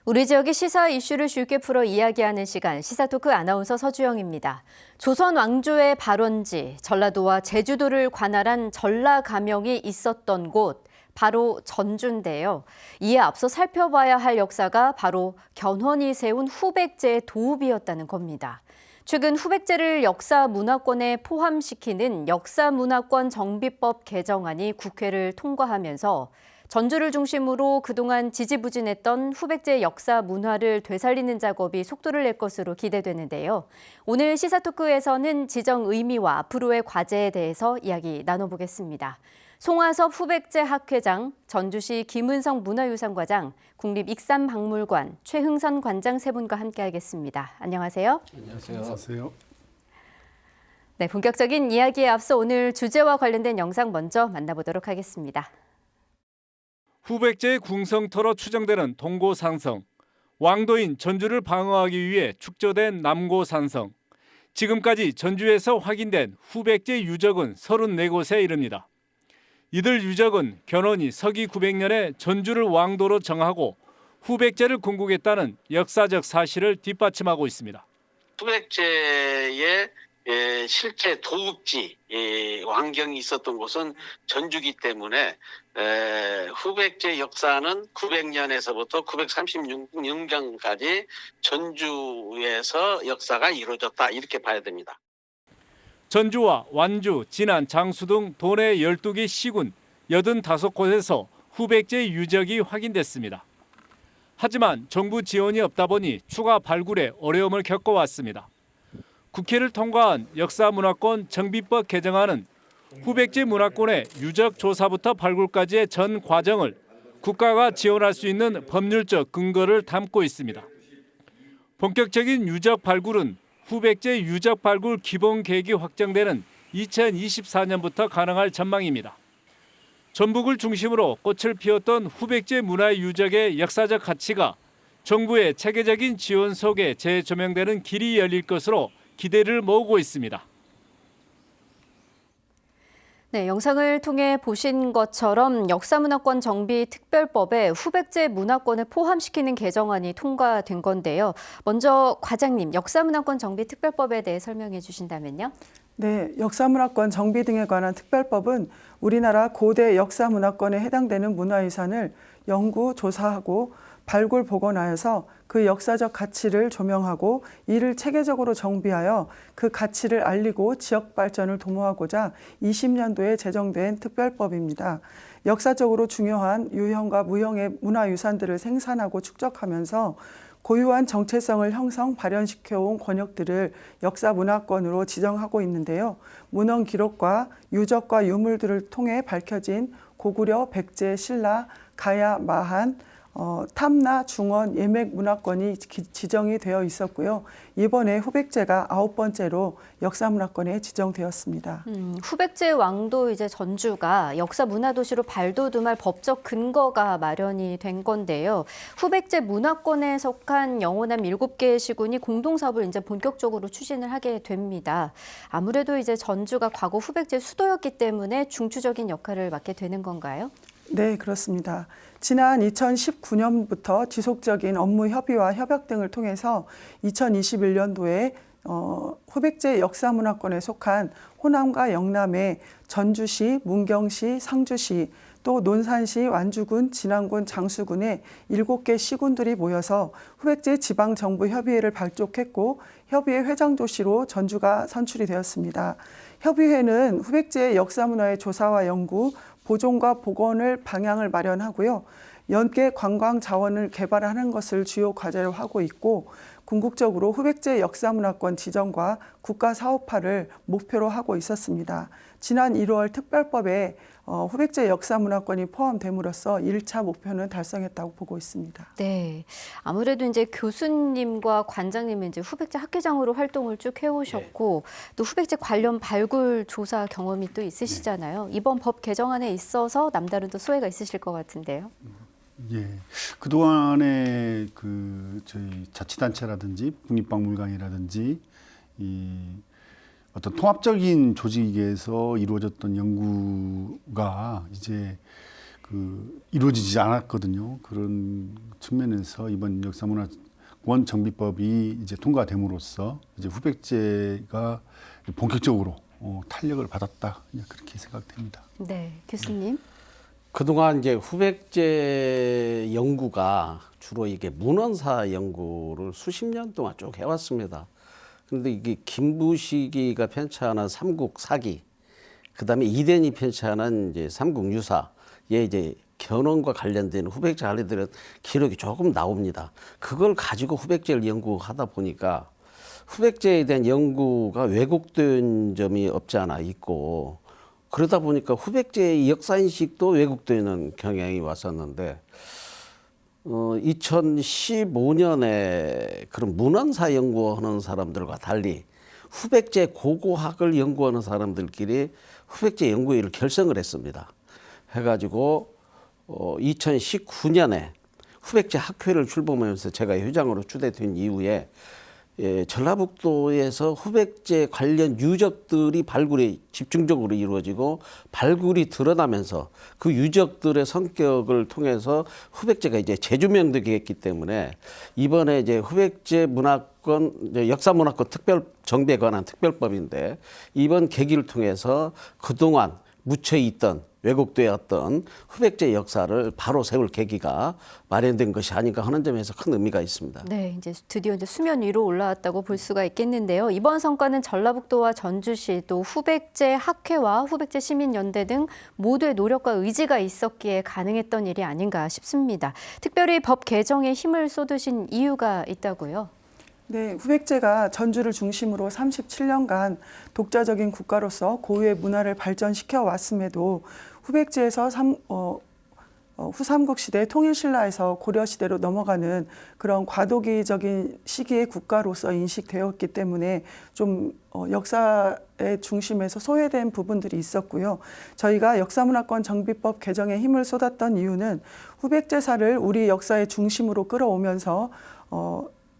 우리 지역의 시사 이슈를 쉽게 풀어 이야기하는 시간, 시사토크 아나운서 서주영입니다. 조선 왕조의 발원지, 전라도와 제주도를 관할한 전라가명이 있었던 곳, 바로 전주인데요. 이에 앞서 살펴봐야 할 역사가 바로 견훤이 세운 후백제의 도읍이었다는 겁니다. 최근 후백제를 역사문화권에 포함시키는 역사문화권 정비법 개정안이 국회를 통과하면서 전주를 중심으로 그동안 지지부진했던 후백제 역사 문화를 되살리는 작업이 속도를 낼 것으로 기대되는데요. 오늘 시사토크에서는 지정 의미와 앞으로의 과제에 대해서 이야기 나눠보겠습니다. 송화섭 후백제 학회장, 전주시 김은성 문화유산과장, 국립익산박물관 최흥선 관장 세 분과 함께하겠습니다. 안녕하세요. 안녕하세요. 네, 본격적인 이야기에 앞서 오늘 주제와 관련된 영상 먼저 만나보도록 하겠습니다. 후백제의 궁성터로 추정되는 동고산성, 왕도인 전주를 방어하기 위해 축조된 남고산성, 지금까지 전주에서 확인된 후백제 유적은 34곳에 이릅니다. 이들 유적은 견훤이 서기 900년에 전주를 왕도로 정하고 후백제를 건국했다는 역사적 사실을 뒷받침하고 있습니다. 후백제의 실제 도읍지 왕경이 있었던 곳은 전주기 때문에 후백제 역사는 900년에서부터 936년까지 전주에서 역사가 이루어졌다 이렇게 봐야 됩니다. 전주와 완주, 진안, 장수 등 도내 12개 시군 85곳에서 후백제 유적이 확인됐습니다. 하지만 정부 지원이 없다 보니 추가 발굴에 어려움을 겪어왔습니다. 국회를 통과한 역사문화권 정비법 개정안은 후백제 문화권의 유적 조사부터 발굴까지의 전 과정을 국가가 지원할 수 있는 법률적 근거를 담고 있습니다. 본격적인 유적 발굴은 후백제 유적 발굴 기본 계획이 확정되는 2024년부터 가능할 전망입니다. 전북을 중심으로 꽃을 피웠던 후백제 문화 유적의 역사적 가치가 정부의 체계적인 지원 속에 재조명되는 길이 열릴 것으로 기대를 모으고 있습니다. 네, 영상을 통해 보신 것처럼 역사문화권 정비 특별법에 후백제 문화권을 포함시키는 개정안이 통과된 건데요. 먼저 과장님, 역사문화권 정비 특별법에 대해 설명해 주신다면요. 네, 역사문화권 정비 등에 관한 특별법은 우리나라 고대 역사문화권에 해당되는 문화유산을 연구, 조사하고 발굴, 복원하여서 그 역사적 가치를 조명하고 이를 체계적으로 정비하여 그 가치를 알리고 지역 발전을 도모하고자 20년도에 제정된 특별법입니다. 역사적으로 중요한 유형과 무형의 문화유산들을 생산하고 축적하면서 고유한 정체성을 형성, 발현시켜온 권역들을 역사문화권으로 지정하고 있는데요. 문헌 기록과 유적과 유물들을 통해 밝혀진 고구려, 백제, 신라, 가야, 마한, 탐나, 중원, 예맥 문화권이 지정이 되어 있었고요. 이번에 후백제가 9번째로 역사문화권에 지정되었습니다. 후백제 왕도 이제 전주가 역사 문화도시로 발돋움할 법적 근거가 마련이 된 건데요. 후백제 문화권에 속한 영호남 7개의 시군이 공동사업을 이제 본격적으로 추진을 하게 됩니다. 아무래도 이제 전주가 과거 후백제 수도였기 때문에 중추적인 역할을 맡게 되는 건가요? 네, 그렇습니다. 지난 2019년부터 지속적인 업무 협의와 협약 등을 통해서 2021년도에 후백제 역사문화권에 속한 호남과 영남의 전주시, 문경시, 상주시, 또 논산시, 완주군, 진안군, 장수군의 7개 시군들이 모여서 후백제 지방정부협의회를 발족했고 협의회 회장도시로 전주가 선출이 되었습니다. 협의회는 후백제의 역사문화의 조사와 연구, 보존과 복원을 방향을 마련하고요. 연계 관광 자원을 개발하는 것을 주요 과제로 하고 있고 궁극적으로 후백제 역사문화권 지정과 국가 사업화를 목표로 하고 있었습니다. 지난 1월 특별법에 후백제 역사문화권이 포함됨으로써 1차 목표는 달성했다고 보고 있습니다. 네, 아무래도 이제 교수님과 관장님은 이제 후백제 학회장으로 활동을 쭉 해오셨고 또 후백제 관련 발굴 조사 경험이 또 있으시잖아요. 이번 법 개정안에 있어서 남다른 또 소회가 있으실 것 같은데요. 예, 그동안에 저희 자치단체라든지 국립박물관이라든지 이 어떤 통합적인 조직에서 이루어졌던 연구가 이제 이루어지지 않았거든요. 그런 측면에서 이번 역사문화권 정비법이 이제 통과됨으로써 이제 후백제가 본격적으로 탄력을 받았다, 그렇게 생각됩니다. 네, 교수님. 그동안 이제 후백제 연구가 주로 이게 문헌사 연구를 수십 년 동안 쭉 해왔습니다. 그런데 이게 김부식이가 편찬한 삼국사기, 그다음에 이den이 편찬한 이제 삼국유사에 이제 견훤과 관련된 후백제 관련된 기록이 조금 나옵니다. 그걸 가지고 후백제를 연구하다 보니까 후백제에 대한 연구가 왜곡된 점이 없지 않아 있고, 그러다 보니까 후백제의 역사인식도 왜곡되는 경향이 왔었는데 2015년에 그런 문헌사 연구하는 사람들과 달리 후백제 고고학을 연구하는 사람들끼리 후백제 연구회를 결성을 했습니다. 해가지고 2019년에 후백제 학회를 출범하면서 제가 회장으로 추대된 이후에 전라북도에서 후백제 관련 유적들이 발굴이 집중적으로 이루어지고 발굴이 드러나면서 그 유적들의 성격을 통해서 후백제가 이제 재조명되게 했기 때문에 이번에 이제 후백제 문화권, 역사문화권 특별 정비에 관한 특별법인데 이번 계기를 통해서 그동안 묻혀 있던 왜곡되었던 후백제 역사를 바로 세울 계기가 마련된 것이 아닌가 하는 점에서 큰 의미가 있습니다. 네, 이제 드디어 이제 수면 위로 올라왔다고 볼 수가 있겠는데요. 이번 성과는 전라북도와 전주시 또 후백제 학회와 후백제 시민연대 등 모두의 노력과 의지가 있었기에 가능했던 일이 아닌가 싶습니다. 특별히 법 개정에 힘을 쏟으신 이유가 있다고요? 네, 후백제가 전주를 중심으로 37년간 독자적인 국가로서 고유의 문화를 발전시켜 왔음에도 후백제에서 후삼국시대 통일신라에서 고려시대로 넘어가는 그런 과도기적인 시기의 국가로서 인식되었기 때문에 좀 역사의 중심에서 소외된 부분들이 있었고요. 저희가 역사문화권 정비법 개정에 힘을 쏟았던 이유는 후백제사를 우리 역사의 중심으로 끌어오면서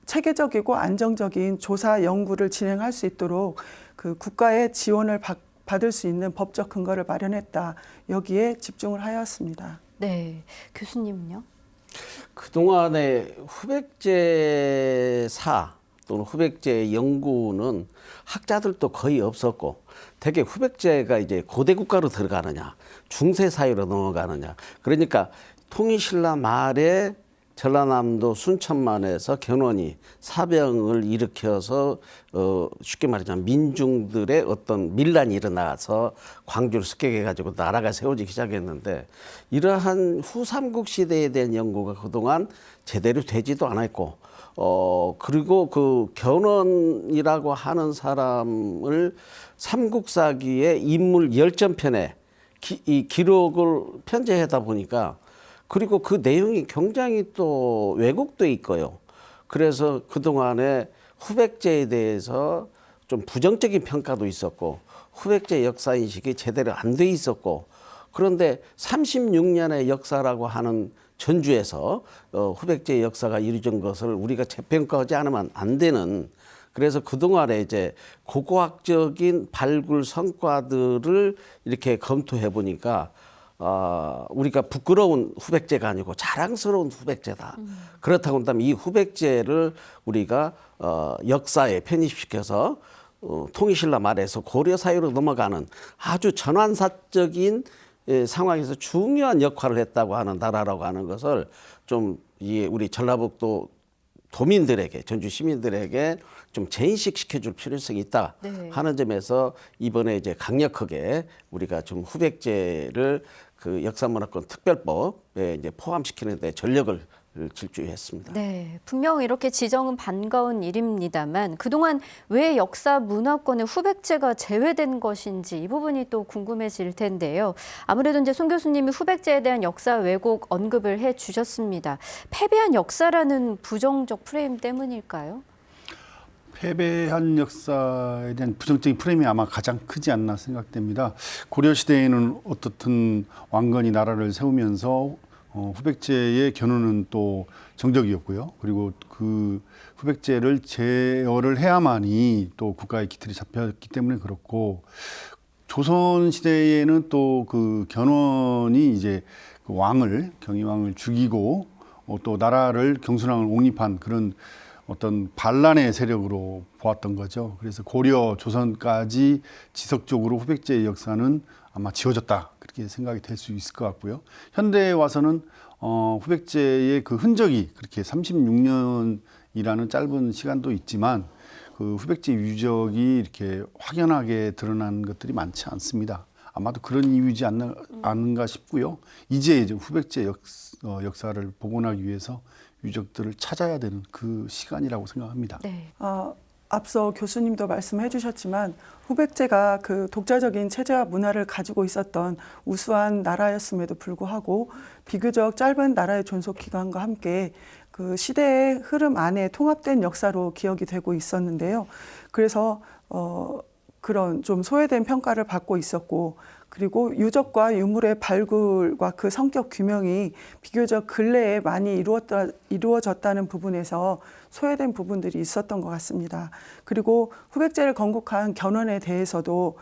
체계적이고 안정적인 조사 연구를 진행할 수 있도록 그 국가의 지원을 받을 수 있는 법적 근거를 마련했다. 여기에 집중을 하였습니다. 네, 교수님은요? 그동안의 후백제사 또는 후백제 연구는 학자들도 거의 없었고 대개 후백제가 이제 고대 국가로 들어가느냐 중세 사회로 넘어가느냐, 그러니까 통일신라 말에 전라남도 순천만에서 견훤이 사병을 일으켜서 쉽게 말하자면 민중들의 어떤 밀란이 일어나서 광주를 습격해가지고 나라가 세워지기 시작했는데 이러한 후삼국 시대에 대한 연구가 그동안 제대로 되지도 않았고 그리고 그 견훤이라고 하는 사람을 삼국사기의 인물 열전편에 이 기록을 편제하다 보니까 그리고 그 내용이 굉장히 또 왜곡돼 있고요. 그래서 그동안에 후백제에 대해서 좀 부정적인 평가도 있었고 후백제 역사인식이 제대로 안 돼 있었고, 그런데 36년의 역사라고 하는 전주에서 후백제 역사가 이루어진 것을 우리가 재평가하지 않으면 안 되는, 그래서 그동안에 이제 고고학적인 발굴 성과들을 이렇게 검토해 보니까 우리가 부끄러운 후백제가 아니고 자랑스러운 후백제다. 그렇다고 한다면 이 후백제를 우리가 역사에 편입시켜서 통일신라 말에서 고려 사회로 넘어가는 아주 전환사적인 상황에서 중요한 역할을 했다고 하는 나라라고 하는 것을 좀 우리 전라북도 도민들에게, 전주 시민들에게 좀 재인식 시켜줄 필요성이 있다 하는 점에서 이번에 이제 강력하게 우리가 좀 후백제를 그 역사문화권 특별법에 이제 포함시키는 데 전력을 질주했습니다. 네, 분명 이렇게 지정은 반가운 일입니다만 그동안 왜 역사 문화권의 후백제가 제외된 것인지 이 부분이 또 궁금해질 텐데요. 아무래도 이제 손 교수님이 후백제에 대한 역사 왜곡 언급을 해 주셨습니다. 패배한 역사라는 부정적 프레임 때문일까요? 패배한 역사에 대한 부정적인 프레임이 아마 가장 크지 않나 생각됩니다. 고려시대에는 어떻든 왕건이 나라를 세우면서 후백제의 견훤은 또 정적이었고요. 그리고 그 후백제를 제어를 해야만이 또 국가의 기틀이 잡혔기 때문에 그렇고, 조선 시대에는 또 그 견훤이 이제 그 왕을 경희왕을 죽이고 또 나라를 경순왕을 옹립한 그런 어떤 반란의 세력으로 보았던 거죠. 그래서 고려 조선까지 지속적으로 후백제의 역사는 아마 지워졌다 그렇게 생각이 될 수 있을 것 같고요. 현대에 와서는 후백제의 그 흔적이 그렇게 36년이라는 짧은 시간도 있지만 그 후백제 유적이 이렇게 확연하게 드러난 것들이 많지 않습니다. 아마도 그런 이유이지 않는가 싶고요. 이제 후백제 역사를 복원하기 위해서 유적들을 찾아야 되는 그 시간이라고 생각합니다. 네. 앞서 교수님도 말씀해 주셨지만 후백제가 그 독자적인 체제와 문화를 가지고 있었던 우수한 나라였음에도 불구하고 비교적 짧은 나라의 존속 기간과 함께 그 시대의 흐름 안에 통합된 역사로 기억이 되고 있었는데요. 그래서 그런 좀 소외된 평가를 받고 있었고, 그리고 유적과 유물의 발굴과 그 성격 규명이 비교적 근래에 많이 이루어졌다는 부분에서 소외된 부분들이 있었던 것 같습니다. 그리고 후백제를 건국한 견훤에 대해서도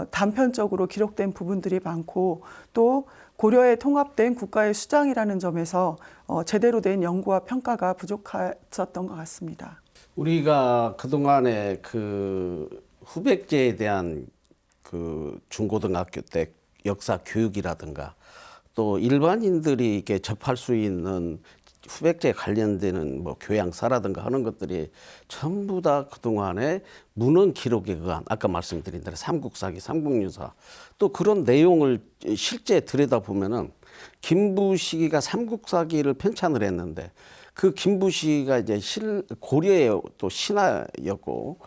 단편적으로 기록된 부분들이 많고, 또 고려에 통합된 국가의 수장이라는 점에서 제대로 된 연구와 평가가 부족했었던 것 같습니다. 우리가 그동안에 그 후백제에 대한 그 중고등학교 때 역사 교육이라든가 또 일반인들이 이렇게 접할 수 있는 후백제에 관련되는 뭐 교양사라든가 하는 것들이 전부 다 그동안에 문헌 기록에 의한 아까 말씀드린 대로 삼국사기, 삼국유사 또 그런 내용을 실제 들여다보면은 김부식이가 삼국사기를 편찬을 했는데 그 김부식이가 이제 고려의 또 신하였고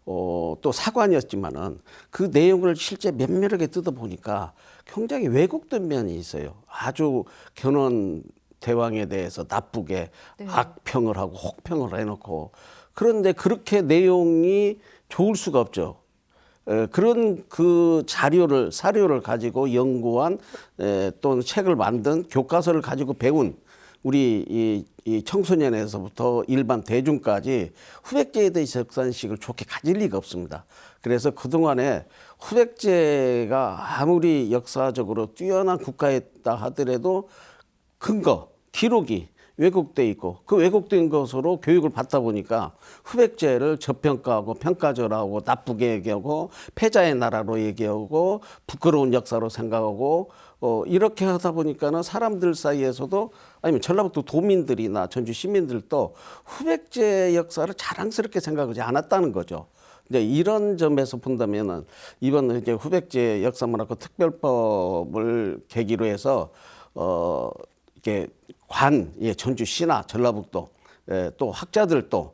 또 사관이었지만은 그 내용을 실제 면밀하게 뜯어보니까 굉장히 왜곡된 면이 있어요. 아주 견훤 대왕에 대해서 나쁘게 네. 악평을 하고 혹평을 해놓고 그런데 그렇게 내용이 좋을 수가 없죠. 그런 그 사료를 가지고 연구한 또는 책을 만든 교과서를 가지고 배운 우리 이 청소년에서부터 일반 대중까지 후백제에 대해서 역사인식을 좋게 가질 리가 없습니다. 그래서 그동안에 후백제가 아무리 역사적으로 뛰어난 국가였다 하더라도 근거, 기록이 왜곡돼 있고 그 왜곡된 것으로 교육을 받다 보니까 후백제를 저평가하고 평가절하고 나쁘게 얘기하고 패자의 나라로 얘기하고 부끄러운 역사로 생각하고 이렇게 하다 보니까는 사람들 사이에서도 아니면 전라북도 도민들이나 전주 시민들도 후백제 역사를 자랑스럽게 생각하지 않았다는 거죠. 이제 이런 점에서 본다면은 이번 이제 후백제 역사문화권 특별법을 계기로 해서 이게 전주 시나 전라북도 또 학자들도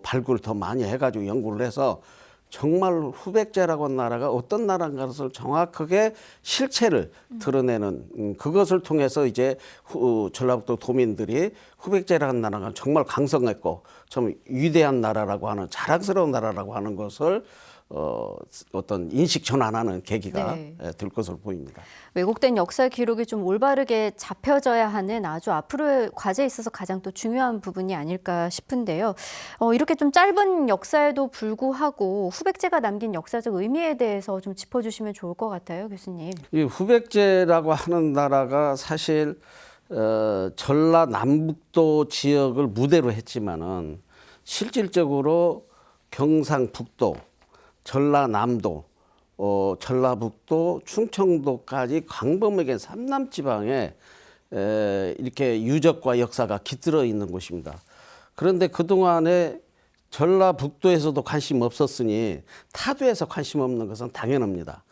발굴을 더 많이 해가지고 연구를 해서 정말 후백제라고 하는 나라가 어떤 나라인가 것을 정확하게 실체를 드러내는 그것을 통해서 이제 전라북도 도민들이 후백제라는 나라가 정말 강성했고 좀 위대한 나라라고 하는 자랑스러운 나라라고 하는 것을 어떤 인식 전환하는 계기가 네. 될 것으로 보입니다. 왜곡된 역사 기록이 좀 올바르게 잡혀져야 하는 아주 앞으로의 과제에 있어서 가장 또 중요한 부분이 아닐까 싶은데요. 이렇게 좀 짧은 역사에도 불구하고 후백제가 남긴 역사적 의미에 대해서 좀 짚어주시면 좋을 것 같아요, 교수님. 이 후백제라고 하는 나라가 사실 전라남북도 지역을 무대로 했지만은 실질적으로 경상북도, 전라남도, 전라북도, 충청도까지 광범위하게 삼남지방에 이렇게 유적과 역사가 깃들어 있는 곳입니다. 그런데 그동안에 전라북도에서도 관심 없었으니 타도에서 관심 없는 것은 당연합니다.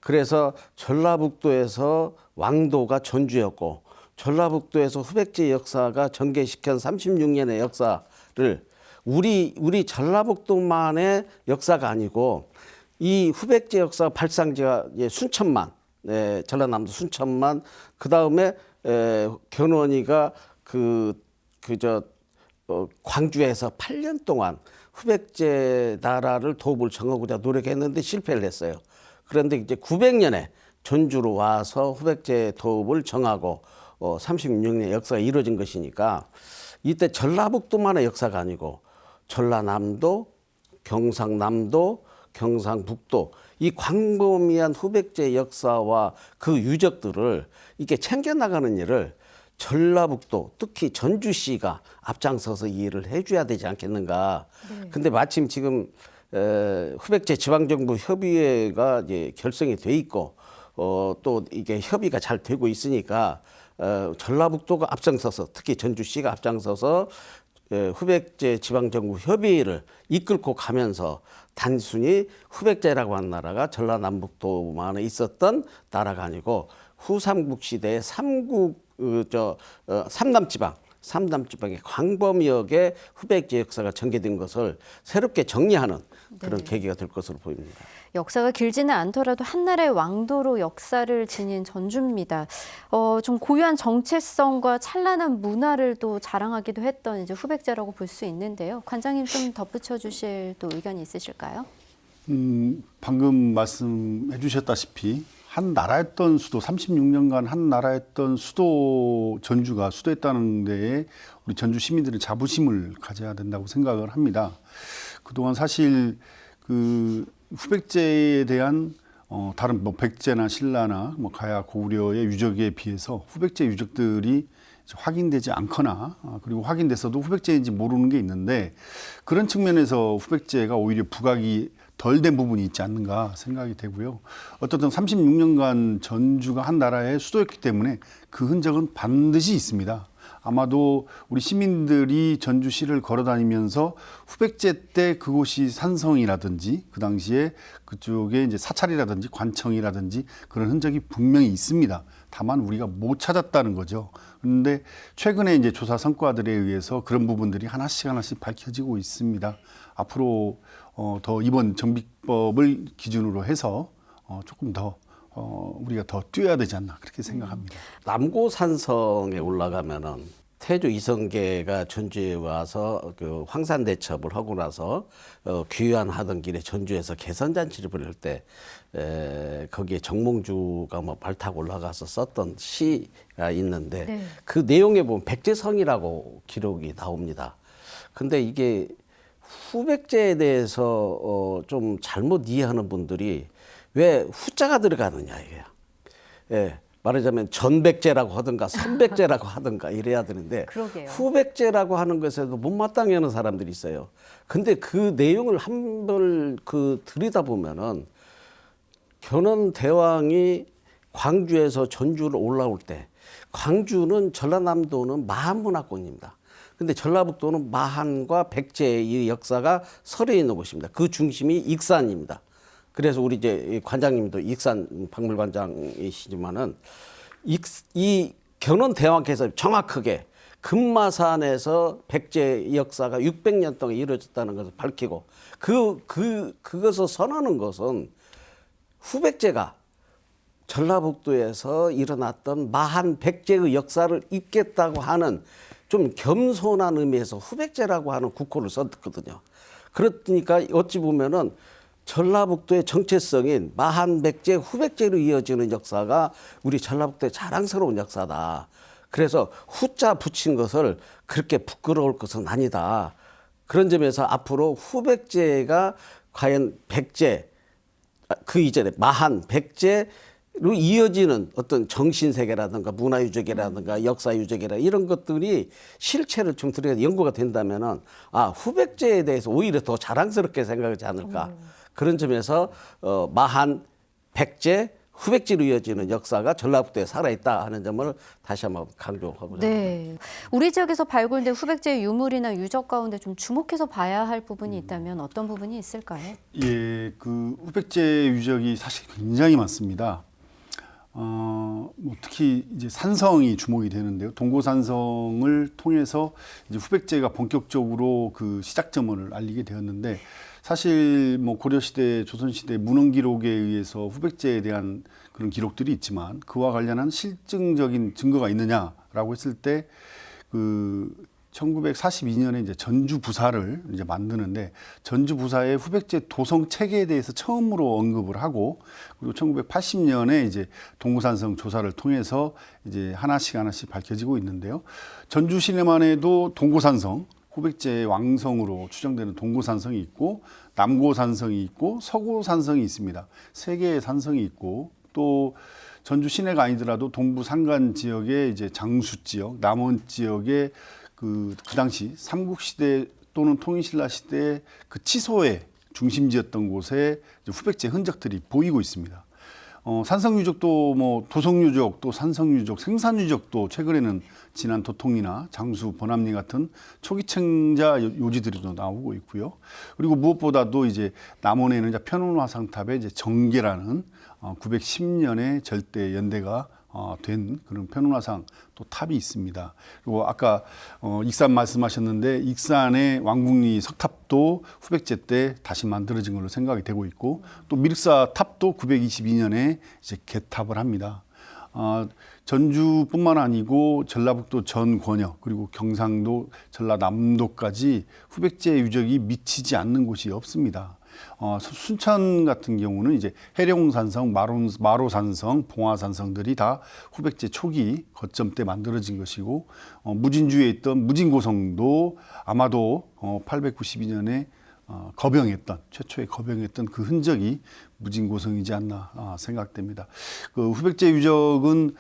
그래서 전라북도에서 왕도가 전주였고 전라북도에서 후백제 역사가 전개시킨 36년의 역사를 우리 전라북도만의 역사가 아니고 이 후백제 역사 발상지가 순천만, 전라남도 순천만, 그 다음에 견훤이가 광주에서 8년 동안 후백제 나라를 도읍을 정하고자 노력했는데 실패를 했어요. 그런데 이제 900년에 전주로 와서 후백제 도읍을 정하고 36년의 역사가 이루어진 것이니까 이때 전라북도만의 역사가 아니고 전라남도, 경상남도, 경상북도 이 광범위한 후백제 역사와 그 유적들을 이렇게 챙겨나가는 일을 전라북도, 특히 전주시가 앞장서서 이 일을 해줘야 되지 않겠는가. 근데 마침 지금 후백제 지방정부 협의회가 이제 결성이 돼 있고 또 이게 협의가 잘 되고 있으니까 전라북도가 앞장서서, 특히 전주시가 앞장서서 후백제 지방정부 협의회를 이끌고 가면서 단순히 후백제라고 하는 나라가 전라남북도만에 있었던 나라가 아니고 후삼국 시대의 삼남지방의 광범위하게 후백제 역사가 전개된 것을 새롭게 정리하는 그런 계기가 될 것으로 보입니다. 역사가 길지는 않더라도 한나라의 왕도로 역사를 지닌 전주입니다. 좀 고유한 정체성과 찬란한 문화를 또 자랑하기도 했던 이제 후백제라고 볼 수 있는데요. 관장님 좀 덧붙여 주실 또 의견이 있으실까요? 방금 말씀해 주셨다시피 한 나라였던 수도, 36년간 한 나라였던 수도 전주가 수도했다는 데에 우리 전주 시민들이 자부심을 가져야 된다고 생각을 합니다. 그동안 사실 그 후백제에 대한 다른 뭐 백제나 신라나 뭐 가야 고구려의 유적에 비해서 후백제 유적들이 확인되지 않거나 그리고 확인됐어도 후백제인지 모르는 게 있는데, 그런 측면에서 후백제가 오히려 부각이 덜 된 부분이 있지 않는가 생각이 되고요. 어떻든 36년간 전주가 한 나라의 수도였기 때문에 그 흔적은 반드시 있습니다. 아마도 우리 시민들이 전주시를 걸어 다니면서 후백제 때 그곳이 산성이라든지 그 당시에 그쪽에 이제 사찰이라든지 관청이라든지 그런 흔적이 분명히 있습니다. 다만 우리가 못 찾았다는 거죠. 그런데 최근에 이제 조사 성과들에 의해서 그런 부분들이 하나씩 밝혀지고 있습니다. 앞으로 더 이번 정비법을 기준으로 해서 조금 더 우리가 더 뛰어야 되지 않나 그렇게 생각합니다. 남고산성에 올라가면은 태조 이성계가 전주에 와서 그 황산대첩을 하고 나서 귀환하던 길에 전주에서 개선잔치를 벌일 때 거기에 정몽주가 뭐 발 타고 올라가서 썼던 시가 있는데 네. 그 내용에 보면 백제성이라고 기록이 나옵니다. 근데 이게 후백제에 대해서 좀 잘못 이해하는 분들이 왜 후자가 들어가느냐 이게요. 예, 말하자면 전백제라고 하든가 선백제라고 하든가 이래야 되는데 그러게요. 후백제라고 하는 것에도 못마땅해 하는 사람들이 있어요. 근데 그 내용을 한번 들이다 보면은 견훤대왕이 광주에서 전주를 올라올 때 광주는 전라남도는 마한문화권입니다. 근데 전라북도는 마한과 백제의 역사가 서려 있는 곳입니다. 그 중심이 익산입니다. 그래서 우리 이제 관장님도 익산 박물관장이시지만은 이 견훤대왕께서 정확하게 금마산에서 백제 역사가 600년 동안 이루어졌다는 것을 밝히고 그것을 선언하는 것은 후백제가 전라북도에서 일어났던 마한 백제의 역사를 잇겠다고 하는 좀 겸손한 의미에서 후백제라고 하는 국호를 썼거든요. 그러니까 어찌 보면은 전라북도의 정체성인 마한 백제 후백제로 이어지는 역사가 우리 전라북도의 자랑스러운 역사다. 그래서 후자 붙인 것을 그렇게 부끄러울 것은 아니다. 그런 점에서 앞으로 후백제가 과연 백제 그 이전에 마한 백제로 이어지는 어떤 정신세계라든가 문화유적이라든가 역사유적이라 이런 것들이 실체를 좀 들여서 연구가 된다면은 후백제에 대해서 오히려 더 자랑스럽게 생각하지 않을까. 그런 점에서 마한 백제 후백제로 이어지는 역사가 전라북도에 살아있다 하는 점을 다시 한번 강조하고자 합니다. 네, 우리 지역에서 발굴된 후백제 유물이나 유적 가운데 좀 주목해서 봐야 할 부분이 있다면 어떤 부분이 있을까요? 예, 그 후백제 유적이 사실 굉장히 많습니다. 뭐 특히 이제 산성이 주목이 되는데요. 동고산성을 통해서 이제 후백제가 본격적으로 그 시작점을 알리게 되었는데, 사실 뭐 고려시대, 조선시대 문헌 기록에 의해서 후백제에 대한 그런 기록들이 있지만 그와 관련한 실증적인 증거가 있느냐라고 했을 때 그 1942년에 이제 전주부사를 이제 만드는데, 전주부사의 후백제 도성 체계에 대해서 처음으로 언급을 하고, 그리고 1980년에 이제 동고산성 조사를 통해서 이제 하나씩 밝혀지고 있는데요. 전주 시내만 해도 동고산성, 후백제의 왕성으로 추정되는 동고산성이 있고 남고산성이 있고 서고산성이 있습니다. 세 개의 산성이 있고 또 전주 시내가 아니더라도 동부 산간 지역의 이제 장수 지역, 남원 지역의 그 당시 삼국시대 또는 통일신라 시대 그 치소의 중심지였던 곳에 후백제 흔적들이 보이고 있습니다. 산성유적도 뭐 도성유적, 또 산성유적, 생산유적도 최근에는 진안 도통이나 장수, 번암리 같은 초기층자 요지들이 나오고 있고요. 그리고 무엇보다도 이제 남원에는 이제 편운화상탑의 이제 정계라는 910년에 절대 연대가 된 그런 편운화상 또 탑이 있습니다. 그리고 아까 익산 말씀하셨는데 익산의 왕궁리 석탑도 후백제 때 다시 만들어진 걸로 생각이 되고 있고 또 미륵사 탑도 922년에 이제 개탑을 합니다. 전주뿐만 아니고 전라북도 전권역 그리고 경상도 전라남도까지 후백제 유적이 미치지 않는 곳이 없습니다. 순천 같은 경우는 이제 해룡산성, 마로산성, 봉화산성들이 다 후백제 초기 거점 때 만들어진 것이고 무진주에 있던 무진고성도 아마도 892년에 최초의 거병했던 그 흔적이 무진고성이지 않나 생각됩니다. 그 후백제 유적은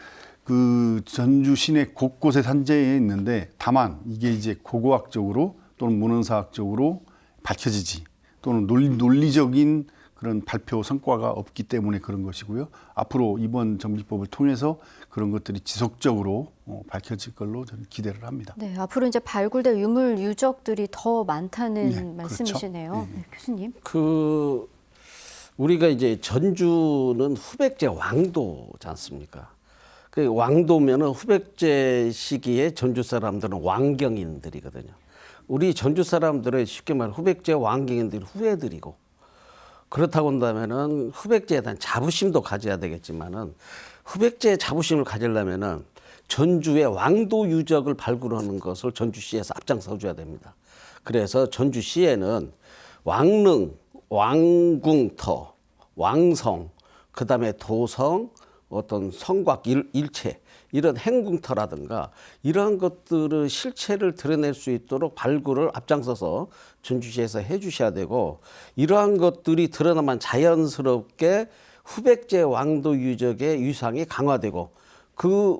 그 전주 시내 곳곳에 산재해 있는데 다만 이게 이제 고고학적으로 또는 문헌사학적으로 밝혀지지 또는 논리적인 그런 발표 성과가 없기 때문에 그런 것이고요. 앞으로 이번 정비법을 통해서 그런 것들이 지속적으로 밝혀질 걸로 저는 기대를 합니다. 네, 앞으로 이제 발굴될 유물 유적들이 더 많다는 네, 말씀이시네요. 그렇죠. 네, 교수님. 우리가 이제 전주는 후백제 왕도지 않습니까? 그 왕도면은 후백제 시기에 전주 사람들은 왕경인들이거든요. 우리 전주 사람들은 쉽게 말해 후백제 왕경인들이 후예들이고 그렇다고 한다면은 후백제에 대한 자부심도 가져야 되겠지만은 후백제의 자부심을 가지려면은 전주의 왕도 유적을 발굴하는 것을 전주시에서 앞장서 줘야 됩니다. 그래서 전주시에는 왕릉, 왕궁터, 왕성, 그다음에 도성, 어떤 성곽 일체 이런 행궁터라든가 이러한 것들의 실체를 드러낼 수 있도록 발굴을 앞장서서 전주시에서 해 주셔야 되고 이러한 것들이 드러나면 자연스럽게 후백제 왕도 유적의 위상이 강화되고 그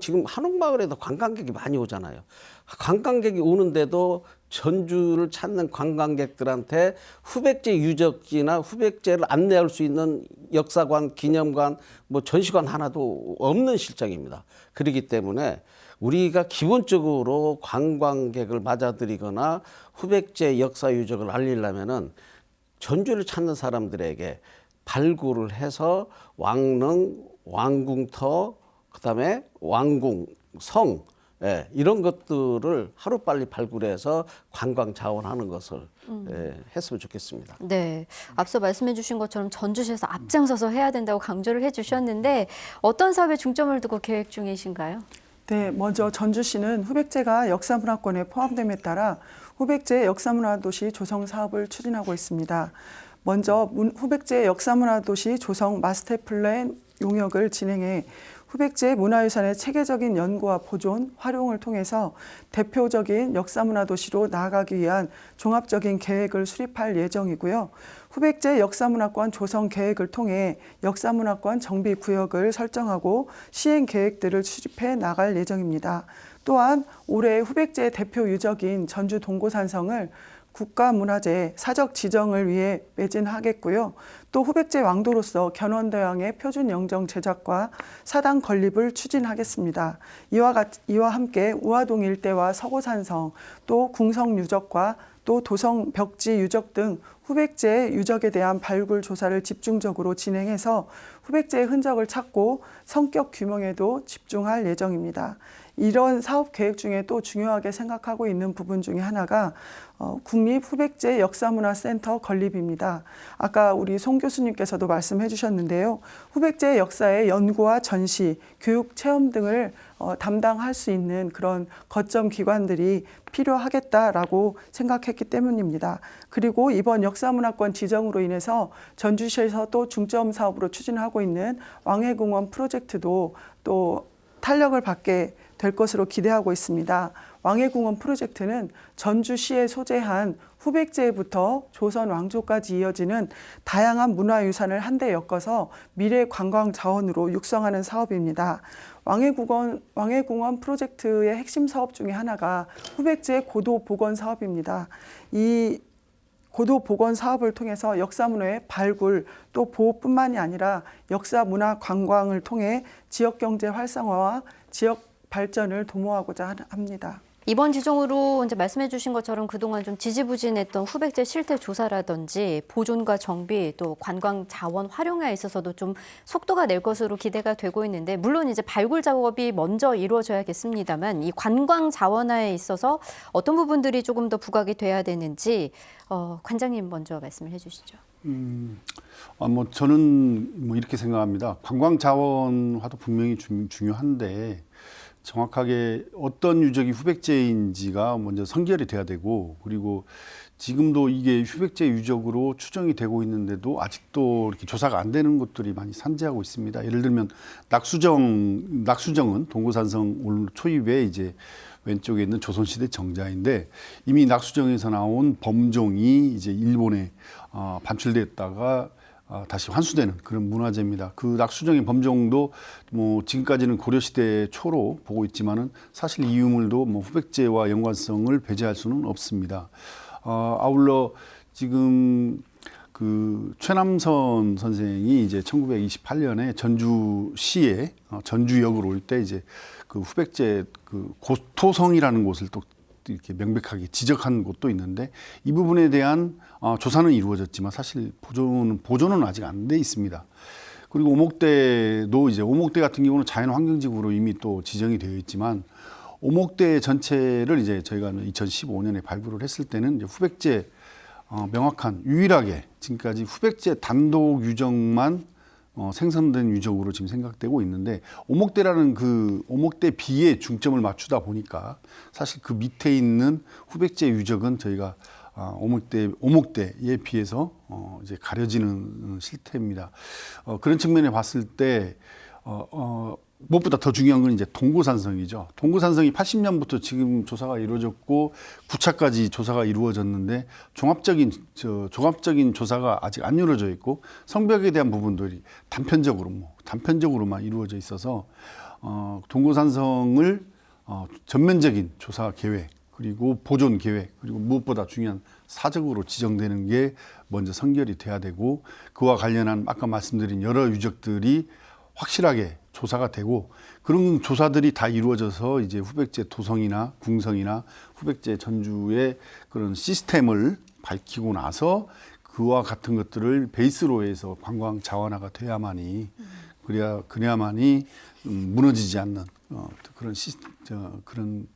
지금 한옥마을에도 관광객이 많이 오잖아요. 관광객이 오는데도 전주를 찾는 관광객들한테 후백제 유적지나 후백제를 안내할 수 있는 역사관, 기념관, 뭐 전시관 하나도 없는 실정입니다. 그렇기 때문에 우리가 기본적으로 관광객을 맞아들이거나 후백제 역사 유적을 알리려면은 전주를 찾는 사람들에게 발굴을 해서 왕릉, 왕궁터, 그다음에 왕궁, 성 이런 것들을 하루빨리 발굴해서 관광 자원하는 것을 했으면 좋겠습니다. 네, 앞서 말씀해 주신 것처럼 전주시에서 앞장서서 해야 된다고 강조를 해 주셨는데 어떤 사업에 중점을 두고 계획 중이신가요? 네, 먼저 전주시는 후백제가 역사문화권에 포함됨에 따라 후백제 역사문화도시 조성 사업을 추진하고 있습니다. 먼저 후백제 역사문화도시 조성 마스터 플랜 용역을 진행해 후백제 문화유산의 체계적인 연구와 보존, 활용을 통해서 대표적인 역사문화도시로 나아가기 위한 종합적인 계획을 수립할 예정이고요. 후백제 역사문화권 조성 계획을 통해 역사문화권 정비구역을 설정하고 시행 계획들을 수립해 나갈 예정입니다. 또한 올해 후백제의 대표 유적인 전주 동고산성을 국가문화재 사적 지정을 위해 매진하겠고요. 또 후백제 왕도로서 견원대왕의 표준 영정 제작과 사당 건립을 추진하겠습니다. 이와 함께 우화동 일대와 서고산성, 또 궁성 유적과 또 도성 벽지 유적 등 후백제 유적에 대한 발굴 조사를 집중적으로 진행해서 후백제의 흔적을 찾고 성격 규명에도 집중할 예정입니다. 이런 사업 계획 중에 또 중요하게 생각하고 있는 부분 중에 하나가 국립후백제 역사문화센터 건립입니다. 아까 우리 송 교수님께서도 말씀해 주셨는데요. 후백제 역사의 연구와 전시, 교육, 체험 등을 담당할 수 있는 그런 거점 기관들이 필요하겠다라고 생각했기 때문입니다. 그리고 이번 역사문화권 지정으로 인해서 전주시에서 또 중점 사업으로 추진하고 있는 왕해공원 프로젝트도 또 탄력을 받게 될 것으로 기대하고 있습니다. 왕해궁원 프로젝트는 전주시에 소재한 후백제부터 조선 왕조까지 이어지는 다양한 문화유산을 한데 엮어서 미래 관광 자원으로 육성하는 사업입니다. 왕해궁원 프로젝트의 핵심 사업 중에 하나가 후백제 고도 복원 사업입니다. 이 고도 복원 사업을 통해서 역사문화의 발굴 또 보호뿐만이 아니라 역사 문화 관광을 통해 지역 경제 활성화와 지역 발전을 도모하고자 합니다. 이번 지정으로 이제 말씀해 주신 것처럼 그동안 좀 지지부진했던 후백제 실태 조사라든지 보존과 정비 또 관광 자원 활용에 있어서도 좀 속도가 낼 것으로 기대가 되고 있는데 물론 이제 발굴 작업이 먼저 이루어져야겠습니다만 이 관광 자원화에 있어서 어떤 부분들이 조금 더 부각이 돼야 되는지 관장님 먼저 말씀을 해 주시죠. 저는 이렇게 생각합니다. 관광 자원화도 분명히 중요한데 정확하게 어떤 유적이 후백제인지가 먼저 선결이 돼야 되고 그리고 지금도 이게 후백제 유적으로 추정이 되고 있는데도 아직도 이렇게 조사가 안 되는 곳들이 많이 산재하고 있습니다. 예를 들면 낙수정은 동고산성 올 초입에 이제 왼쪽에 있는 조선시대 정자인데 이미 낙수정에서 나온 범종이 이제 일본에 반출됐다가 다시 환수되는 그런 문화재입니다. 그 낙수정의 범종도 지금까지는 고려시대 초로 보고 있지만은 사실 이 유물도 후백제와 연관성을 배제할 수는 없습니다. 아울러 지금 그 최남선 선생이 이제 1928년에 전주시에 전주역으로 올 때 이제 그 후백제 그 고토성이라는 곳을 또 이렇게 명백하게 지적한 곳도 있는데 이 부분에 대한 조사는 이루어졌지만 사실 보존은 아직 안 돼 있습니다. 그리고 오목대도 이제 오목대 같은 경우는 자연환경지구로 이미 또 지정이 되어 있지만 오목대 전체를 이제 저희가 2015년에 발굴을 했을 때는 이제 후백제 명확한 유일하게 지금까지 후백제 단독 유적만 생성된 유적으로 지금 생각되고 있는데 오목대라는 그 오목대 비에 중점을 맞추다 보니까 사실 그 밑에 있는 후백제 유적은 저희가 오목대에 비해서 이제 가려지는 실태입니다. 그런 측면에 봤을 때 무엇보다 더 중요한 건 이제 동고산성이죠. 동고산성이 80년부터 지금 조사가 이루어졌고 9차까지 조사가 이루어졌는데 종합적인 조사가 아직 안 이루어져 있고 성벽에 대한 부분들이 단편적으로만 이루어져 있어서 동고산성을 전면적인 조사 계획 그리고 보존 계획 그리고 무엇보다 중요한 사적으로 지정되는 게 먼저 선결이 돼야 되고 그와 관련한 아까 말씀드린 여러 유적들이 확실하게 조사가 되고 그런 조사들이 다 이루어져서 이제 후백제 도성이나 궁성이나 후백제 전주의 그런 시스템을 밝히고 나서 그와 같은 것들을 베이스로 해서 관광 자원화가 돼야만이 그래야만이 무너지지 않는 그런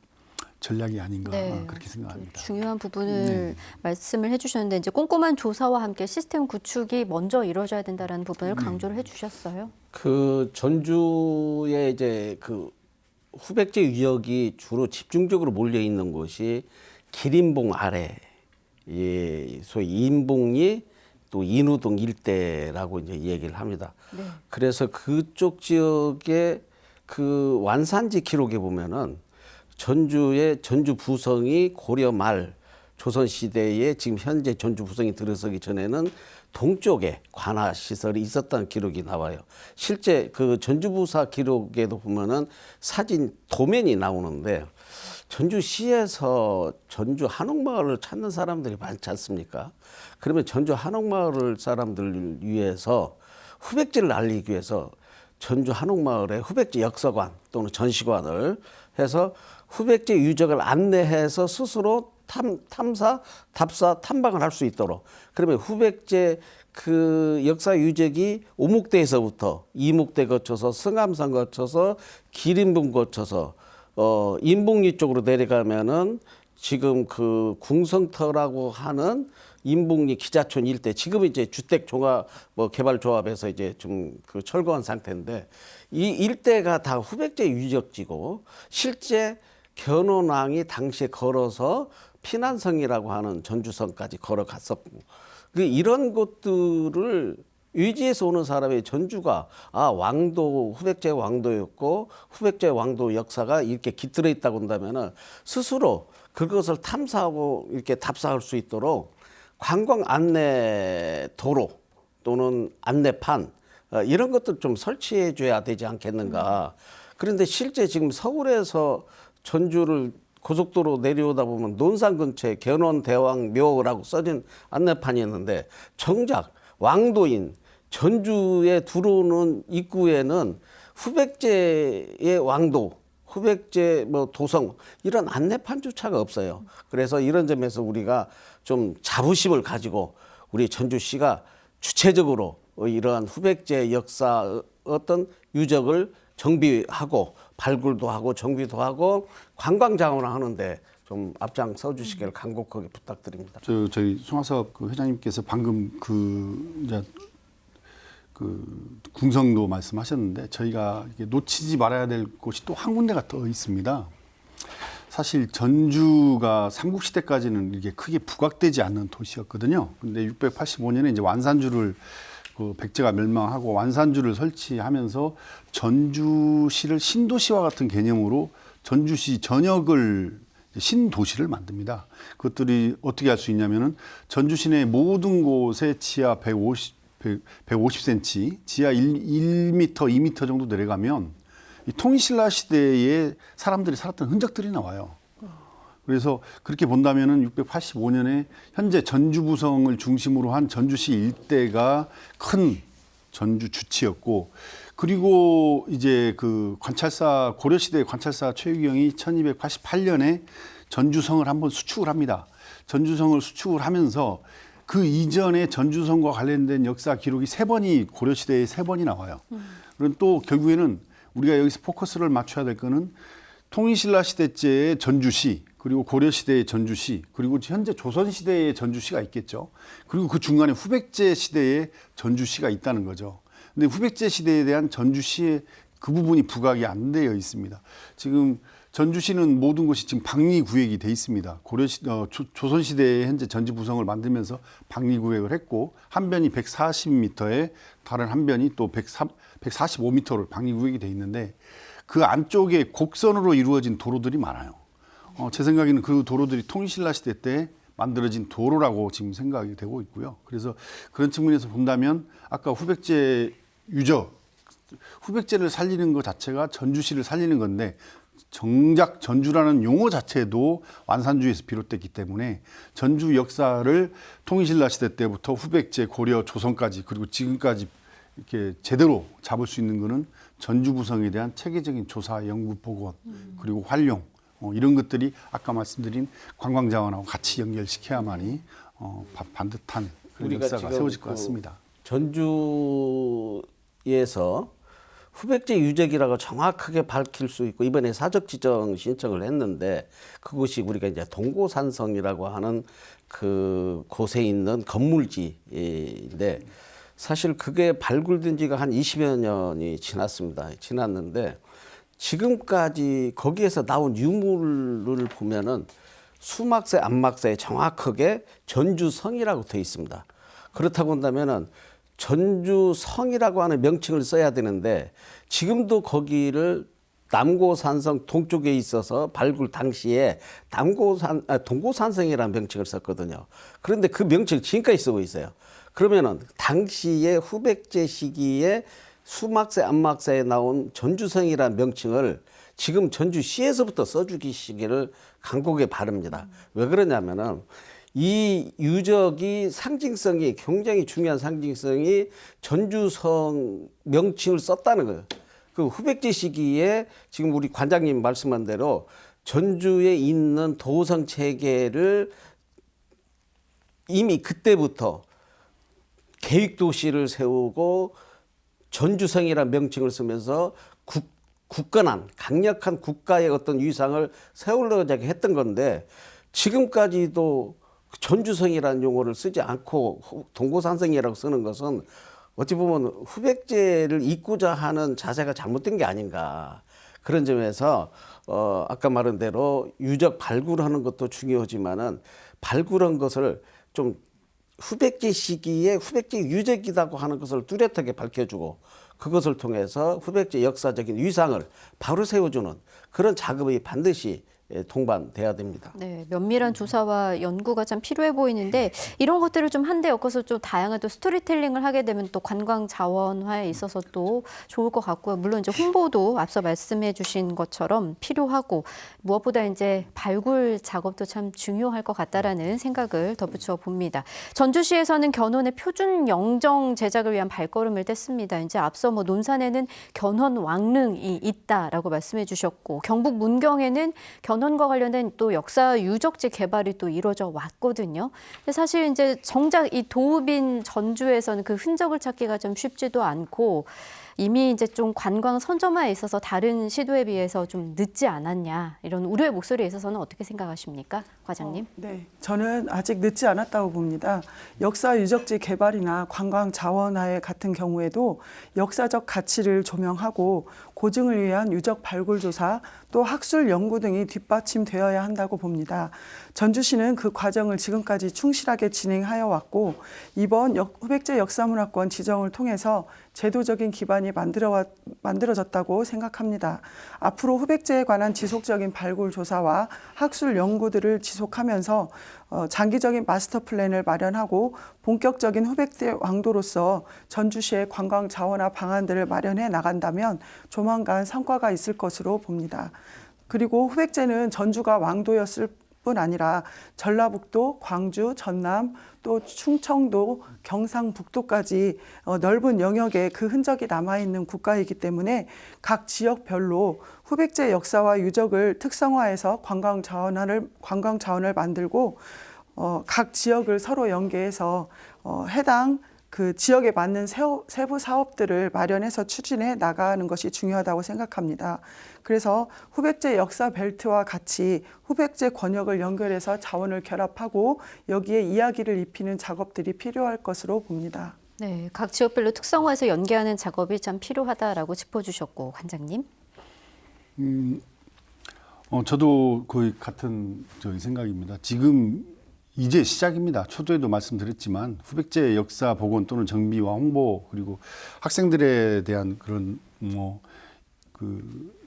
전략이 아닌가 그렇게 생각합니다. 중요한 부분을 말씀을 해주셨는데 이제 꼼꼼한 조사와 함께 시스템 구축이 먼저 이루어져야 된다는 부분을 강조를 해주셨어요. 그 전주에 이제 그 후백제 유적이 주로 집중적으로 몰려 있는 곳이 기린봉 아래, 소위 인봉리 또 인우동 일대라고 이제 얘기를 합니다. 네. 그래서 그쪽 지역의 그 완산지 기록에 보면은 전주의 전주 부성이 고려 말 조선 시대에 지금 현재 전주 부성이 들어서기 전에는 동쪽에 관할 시설이 있었다는 기록이 나와요. 실제 그 전주부사 기록에도 보면은 사진 도면이 나오는데 전주시에서 전주 한옥마을을 찾는 사람들이 많지 않습니까? 그러면 전주 한옥마을 사람들을 위해서 후백제를 알리기 위해서 전주 한옥마을에 후백제 역사관 또는 전시관을 해서 후백제 유적을 안내해서 스스로 탐방을 할 수 있도록 그러면 후백제 그 역사 유적이 오목대에서부터 이목대 거쳐서 성암산 거쳐서 기린봉 거쳐서 인봉리 쪽으로 내려가면은 지금 그 궁성터라고 하는 인봉리 기자촌 일대 지금은 이제 주택 종합 개발 조합에서 이제 좀 그 철거한 상태인데 이 일대가 다 후백제 유적지고 실제 견훤왕이 당시에 걸어서 피난성이라고 하는 전주성까지 걸어갔었고 이런 곳들을 유지에서 오는 사람의 전주가 왕도 후백제 왕도였고 후백제 왕도 역사가 이렇게 깃들어 있다고 한다면은 스스로 그것을 탐사하고 이렇게 답사할 수 있도록 관광 안내 도로 또는 안내판 이런 것들 좀 설치해 줘야 되지 않겠는가. 그런데 실제 지금 서울에서 전주를 고속도로 내려오다 보면 논산 근처에 견원대왕묘라고 써진 안내판이 있는데 정작 왕도인 전주에 들어오는 입구에는 후백제의 왕도, 후백제 도성 이런 안내판조차가 없어요. 그래서 이런 점에서 우리가 좀 자부심을 가지고 우리 전주시가 주체적으로 이러한 후백제 역사 어떤 유적을 정비하고 발굴도 하고 정비도 하고 관광 자원을 하는데 좀 앞장서 주시길 간곡하게 부탁드립니다. 저희 송하섭 그 회장님께서 방금 궁성도 말씀하셨는데 저희가 이게 놓치지 말아야 될 곳이 또 한 군데가 더 있습니다. 사실 전주가 삼국시대까지는 이게 크게 부각되지 않는 도시였거든요. 근데 685년에 이제 완산주를 그 백제가 멸망하고 완산주를 설치하면서 전주시를 신도시와 같은 개념으로 전주시 전역을 신도시를 만듭니다. 그것들이 어떻게 할 수 있냐면은 전주시 내 모든 곳에 지하 150cm, 지하 1m, 2m 정도 내려가면 이 통일신라 시대에 사람들이 살았던 흔적들이 나와요. 그래서 그렇게 본다면은 685년에 현재 전주부성을 중심으로 한 전주시 일대가 큰 전주 주치였고, 그리고 이제 그 관찰사, 고려시대 관찰사 최유경이 1288년에 전주성을 한번 수축을 합니다. 전주성을 수축을 하면서 그 이전에 전주성과 관련된 역사 기록이 3번이 고려시대에 3번이 나와요. 그럼 또 결국에는 우리가 여기서 포커스를 맞춰야 될 거는 통일신라 시대 때의 전주시, 그리고 고려시대의 전주시, 그리고 현재 조선시대의 전주시가 있겠죠. 그리고 그 중간에 후백제 시대의 전주시가 있다는 거죠. 근데 후백제 시대에 대한 전주시의 그 부분이 부각이 안 되어 있습니다. 지금 전주시는 모든 것이 지금 박리구획이 돼 있습니다. 조선시대에 현재 전지부성을 만들면서 박리구획을 했고, 한 변이 140m에 다른 한 변이 또 145m로 박리구획이 돼 있는데 그 안쪽에 곡선으로 이루어진 도로들이 많아요. 제 생각에는 그 도로들이 통일신라 시대 때 만들어진 도로라고 지금 생각이 되고 있고요. 그래서 그런 측면에서 본다면 아까 후백제 유적, 후백제를 살리는 것 자체가 전주시를 살리는 건데 정작 전주라는 용어 자체도 완산주에서 비롯됐기 때문에 전주 역사를 통일신라 시대 때부터 후백제, 고려, 조선까지 그리고 지금까지 이렇게 제대로 잡을 수 있는 거는 전주부성에 대한 체계적인 조사, 연구, 복원, 그리고 활용 이런 것들이 아까 말씀드린 관광자원하고 같이 연결시켜야만이 반듯한 그런 역사가 세워질 것 같습니다. 전주에서 후백제 유적이라고 정확하게 밝힐 수 있고 이번에 사적 지정 신청을 했는데 그것이 우리가 이제 동고산성이라고 하는 그 곳에 있는 건물지인데 사실 그게 발굴된 지가 한 20여 년이 지났는데 지금까지 거기에서 나온 유물을 보면은 수막새, 안막새에 정확하게 전주성이라고 되어 있습니다. 그렇다고 한다면은 전주성이라고 하는 명칭을 써야 되는데 지금도 거기를 남고산성 동쪽에 있어서 발굴 당시에 동고산성이라는 명칭을 썼거든요. 그런데 그 명칭을 지금까지 쓰고 있어요. 그러면은 당시에 후백제 시기에 수막새, 안막새에 나온 전주성이라는 명칭을 지금 전주시에서부터 써주시기를 간곡히 바랍니다. 왜 그러냐면은 이 유적이 상징성이 굉장히 중요한 상징성이 전주성 명칭을 썼다는 거예요. 그 후백제 시기에 지금 우리 관장님 말씀한 대로 전주에 있는 도성 체계를 이미 그때부터 계획도시를 세우고 전주성이라는 명칭을 쓰면서 굳건한 강력한 국가의 어떤 위상을 세우려고 했던 건데 지금까지도 전주성이라는 용어를 쓰지 않고 동고산성이라고 쓰는 것은 어찌 보면 후백제를 잇고자 하는 자세가 잘못된 게 아닌가. 그런 점에서 아까 말한 대로 유적 발굴하는 것도 중요하지만은 발굴한 것을 좀 후백제 시기에 후백제 유적이라고 하는 것을 뚜렷하게 밝혀주고 그것을 통해서 후백제 역사적인 위상을 바로 세워주는 그런 작업이 반드시 동반돼야 됩니다. 네, 면밀한 조사와 연구가 참 필요해 보이는데 이런 것들을 좀 한데 엮어서 좀 다양한 또 스토리텔링을 하게 되면 또 관광 자원화에 있어서 또 좋을 것 같고요. 물론 이제 홍보도 앞서 말씀해 주신 것처럼 필요하고 무엇보다 이제 발굴 작업도 참 중요할 것 같다라는 생각을 덧붙여 봅니다. 전주시에서는 견훤의 표준 영정 제작을 위한 발걸음을 뗐습니다. 이제 앞서 뭐 논산에는 견훤 왕릉이 있다라고 말씀해 주셨고 경북 문경에는 견훤과 관련된 또 역사 유적지 개발이 또 이루어져 왔거든요. 근데 사실 이제 정작 이 도읍인 전주에서는 그 흔적을 찾기가 좀 쉽지도 않고 이미 이제 좀 관광 선점화에 있어서 다른 시도에 비해서 좀 늦지 않았냐 이런 우려의 목소리에 있어서는 어떻게 생각하십니까, 과장님? 네, 저는 아직 늦지 않았다고 봅니다. 역사 유적지 개발이나 관광 자원화의 같은 경우에도 역사적 가치를 조명하고 고증을 위한 유적 발굴 조사 또 학술 연구 등이 뒷받침되어야 한다고 봅니다. 전주시는 그 과정을 지금까지 충실하게 진행하여 왔고 이번 후백제 역사문화권 지정을 통해서 제도적인 기반이 만들어졌다고 생각합니다. 앞으로 후백제에 관한 지속적인 발굴 조사와 학술 연구들을 지속하면서 장기적인 마스터 플랜을 마련하고 본격적인 후백제 왕도로서 전주시의 관광 자원화 방안들을 마련해 나간다면 조만간 성과가 있을 것으로 봅니다. 그리고 후백제는 전주가 왕도였을 뿐 아니라 전라북도, 광주, 전남, 또 충청도, 경상북도까지 넓은 영역에 그 흔적이 남아있는 국가이기 때문에 각 지역별로 후백제 역사와 유적을 특성화해서 관광 자원을 만들고 각 지역을 서로 연계해서 해당 그 지역에 맞는 세부 사업들을 마련해서 추진해 나가는 것이 중요하다고 생각합니다. 그래서 후백제 역사 벨트와 같이 후백제 권역을 연결해서 자원을 결합하고 여기에 이야기를 입히는 작업들이 필요할 것으로 봅니다. 네, 각 지역별로 특성화해서 연계하는 작업이 참 필요하다라고 짚어주셨고, 관장님. 저도 거의 같은 생각입니다. 지금 이제 시작입니다. 초조에도 말씀드렸지만 후백제 역사 복원 또는 정비와 홍보 그리고 학생들에 대한 그런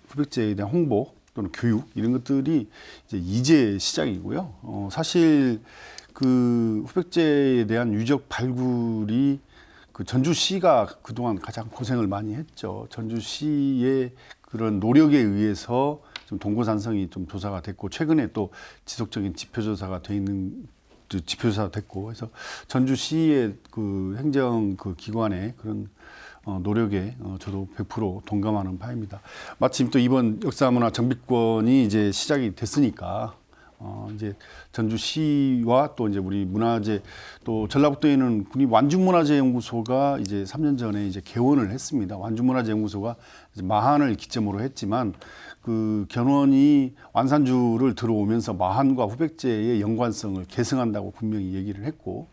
후백제에 대한 홍보 또는 교육 이런 것들이 이제 시작이고요. 사실 그 후백제에 대한 유적 발굴이 그 전주시가 그동안 가장 고생을 많이 했죠. 전주시의 그런 노력에 의해서 좀 동고산성이 좀 조사가 됐고 최근에 또 지속적인 지표조사가 돼 있는 지표조사가 됐고 그래서 전주시의 그 행정 그 기관의 그런 노력에 저도 100% 동감하는 바입니다. 마침 또 이번 역사문화 정비권이 이제 시작이 됐으니까 이제 전주시와 또 이제 우리 문화재 또 전라북도에는 국립 완주문화재연구소가 이제 3년 전에 이제 개원을 했습니다. 완주문화재연구소가 이제 마한을 기점으로 했지만 그 견훤이 완산주를 들어오면서 마한과 후백제의 연관성을 계승한다고 분명히 얘기를 했고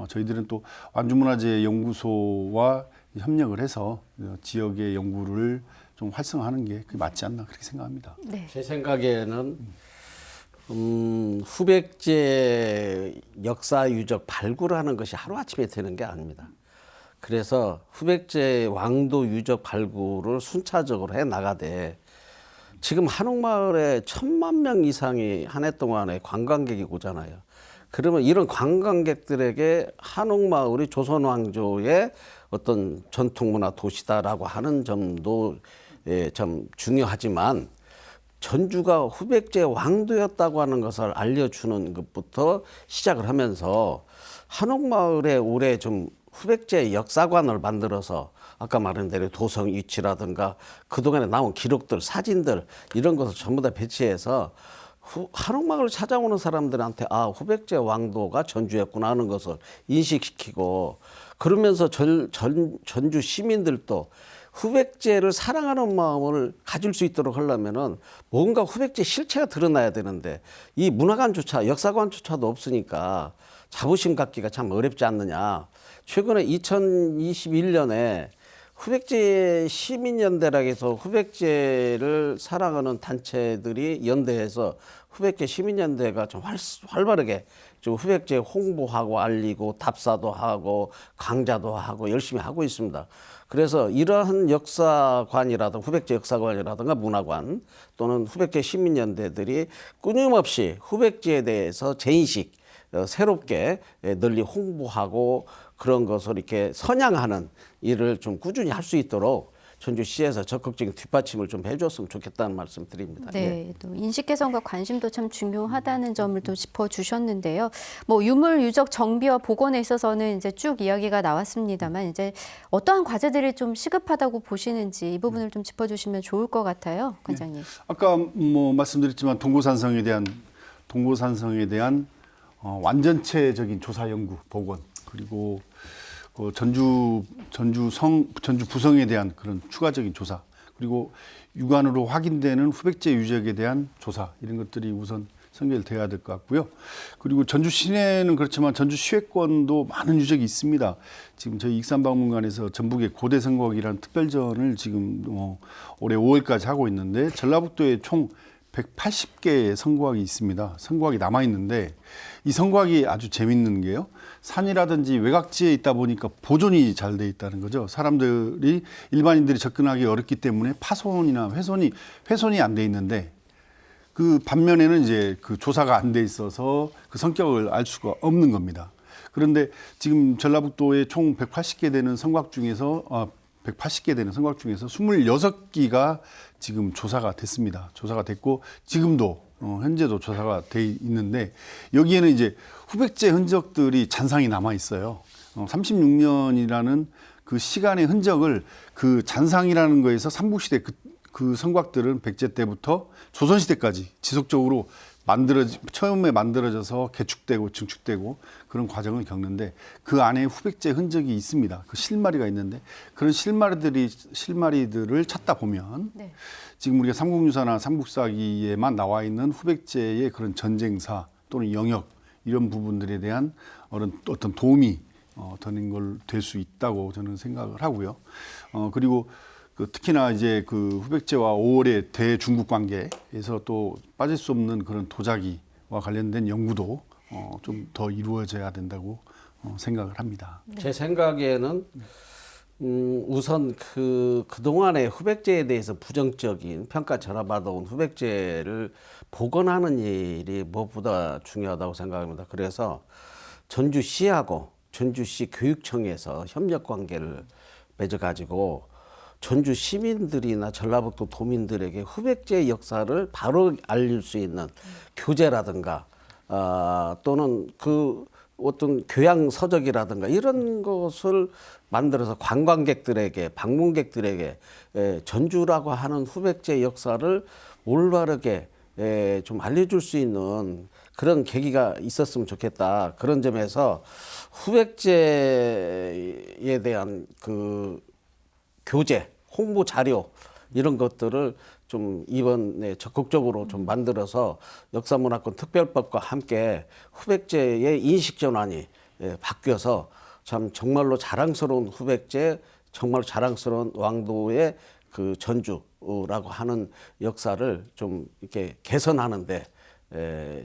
저희들은 또 완주문화재연구소와 협력을 해서 지역의 연구를 좀 활성화하는 게 그게 맞지 않나 그렇게 생각합니다. 네. 제 생각에는 후백제 역사 유적 발굴하는 것이 하루아침에 되는 게 아닙니다. 그래서 후백제 왕도 유적 발굴을 순차적으로 해 나가되 지금 한옥마을에 1,000만 명 이상이 한 해 동안에 관광객이 오잖아요. 그러면 이런 관광객들에게 한옥마을이 조선왕조의 어떤 전통문화 도시다라고 하는 점도 참 중요하지만 전주가 후백제 왕도였다고 하는 것을 알려주는 것부터 시작을 하면서 한옥마을에 올해 좀 후백제 역사관을 만들어서 아까 말한 대로 도성 위치라든가 그동안에 나온 기록들, 사진들 이런 것을 전부 다 배치해서 한옥마을을 찾아오는 사람들한테 후백제 왕도가 전주였구나 하는 것을 인식시키고 그러면서 전주 시민들도 후백제를 사랑하는 마음을 가질 수 있도록 하려면은 뭔가 후백제 실체가 드러나야 되는데 이 문화관조차 역사관조차도 없으니까 자부심 갖기가 참 어렵지 않느냐. 최근에 2021년에 후백제 시민연대라 해서 후백제를 사랑하는 단체들이 연대해서 후백제 시민연대가 좀 활발하게 좀 후백제 홍보하고 알리고 답사도 하고 강좌도 하고 열심히 하고 있습니다. 그래서 이러한 역사관이라든가 후백제 역사관이라든가 문화관 또는 후백제 시민연대들이 끊임없이 후백제에 대해서 재인식 새롭게 널리 홍보하고 그런 것을 이렇게 선양하는 일을 좀 꾸준히 할 수 있도록 전주시에서 적극적인 뒷받침을 좀 해줬으면 좋겠다는 말씀 드립니다. 네, 또 인식 개선과 관심도 참 중요하다는 점을 또 짚어주셨는데요. 뭐 유물 유적 정비와 복원에 있어서는 이제 쭉 이야기가 나왔습니다만 이제 어떠한 과제들이 좀 시급하다고 보시는지 이 부분을 좀 짚어주시면 좋을 것 같아요, 관장님. 아까 뭐 말씀드렸지만 동고산성에 대한 완전체적인 조사 연구 복원 그리고 그 전주 부성에 대한 그런 추가적인 조사 그리고 육안으로 확인되는 후백제 유적에 대한 조사 이런 것들이 우선 선결돼야 될 것 같고요. 그리고 전주 시내는 그렇지만 전주 시외권도 많은 유적이 있습니다. 지금 저희 익산박물관에서 전북의 고대 성곽이라는 특별전을 지금 올해 5월까지 하고 있는데 전라북도에 총 180개의 성곽이 있습니다. 성곽이 남아 있는데 이 성곽이 아주 재밌는 게요. 산이라든지 외곽지에 있다 보니까 보존이 잘 돼 있다는 거죠. 일반인들이 접근하기 어렵기 때문에 파손이나 훼손이 안 돼 있는데 그 반면에는 이제 그 조사가 안 돼 있어서 그 성격을 알 수가 없는 겁니다. 그런데 지금 전라북도에 총 180개 되는 성곽 중에서 26기가 지금 조사가 됐습니다. 조사가 됐고 지금도 현재도 조사가 돼 있는데 여기에는 이제 후백제 흔적들이 잔상이 남아 있어요. 36년이라는 그 시간의 흔적을 그 잔상이라는 거에서 삼국시대 그 성곽들은 백제 때부터 조선시대까지 지속적으로 처음에 만들어져서 개축되고 증축되고 그런 과정을 겪는데 그 안에 후백제 흔적이 있습니다. 그 실마리가 있는데 그런 실마리들을 찾다 보면 네. 지금 우리가 삼국유사나 삼국사기에만 나와 있는 후백제의 그런 전쟁사 또는 영역 이런 부분들에 대한 어떤 도움이 되는 걸 될 수 있다고 저는 생각을 하고요. 그리고 특히나 이제 그 후백제와 5월의 대중국 관계에서 또 빠질 수 없는 그런 도자기와 관련된 연구도 좀 더 이루어져야 된다고 생각을 합니다. 제 생각에는 우선 그동안의 후백제에 대해서 부정적인 평가 전화받아온 후백제를 복원하는 일이 무엇보다 중요하다고 생각합니다. 그래서 전주시하고 전주시 교육청에서 협력 관계를 맺어가지고 전주 시민들이나 전라북도 도민들에게 후백제의 역사를 바로 알릴 수 있는 교재라든가 또는 그 어떤 교양 서적이라든가 이런 것을 만들어서 관광객들에게 방문객들에게 전주라고 하는 후백제 역사를 올바르게 좀 알려줄 수 있는 그런 계기가 있었으면 좋겠다. 그런 점에서 후백제에 대한 그 교재, 홍보 자료 이런 것들을 좀 이번에 적극적으로 좀 만들어서 역사문화권 특별법과 함께 후백제의 인식 전환이 바뀌어서 참 정말로 자랑스러운 후백제, 정말 자랑스러운 왕도의 그 전주라고 하는 역사를 좀 이렇게 개선하는데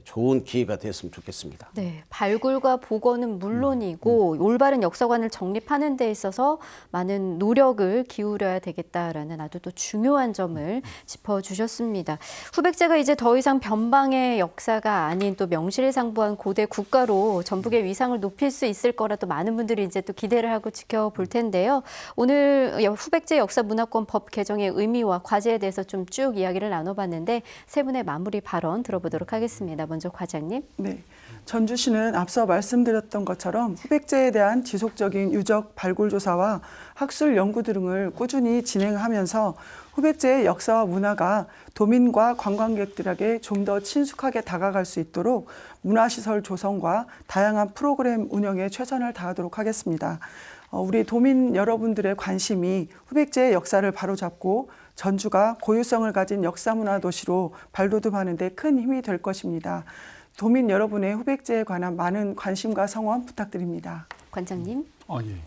좋은 기회가 됐으면 좋겠습니다. 네, 발굴과 복원은 물론이고 올바른 역사관을 정립하는 데 있어서 많은 노력을 기울여야 되겠다라는 아주 또 중요한 점을 짚어주셨습니다. 후백제가 이제 더 이상 변방의 역사가 아닌 또 명실상부한 고대 국가로 전북의 위상을 높일 수 있을 거라 또 많은 분들이 이제 또 기대를 하고 지켜볼 텐데요. 오늘 후백제 역사문화권 법 개정의 의미와 과제에 대해서 좀 쭉 이야기를 나눠봤는데 세 분의 마무리 발언 들어보도록 하겠습니다. 먼저 과장님. 네, 전주시는 앞서 말씀드렸던 것처럼 후백제에 대한 지속적인 유적 발굴 조사와 학술 연구 등을 꾸준히 진행하면서 후백제의 역사와 문화가 도민과 관광객들에게 좀 더 친숙하게 다가갈 수 있도록 문화시설 조성과 다양한 프로그램 운영에 최선을 다하도록 하겠습니다. 우리 도민 여러분들의 관심이 후백제의 역사를 바로잡고 전주가 고유성을 가진 역사문화 도시로 발돋움하는 데 큰 힘이 될 것입니다. 도민 여러분의 후백제에 관한 많은 관심과 성원 부탁드립니다. 관장님. 예.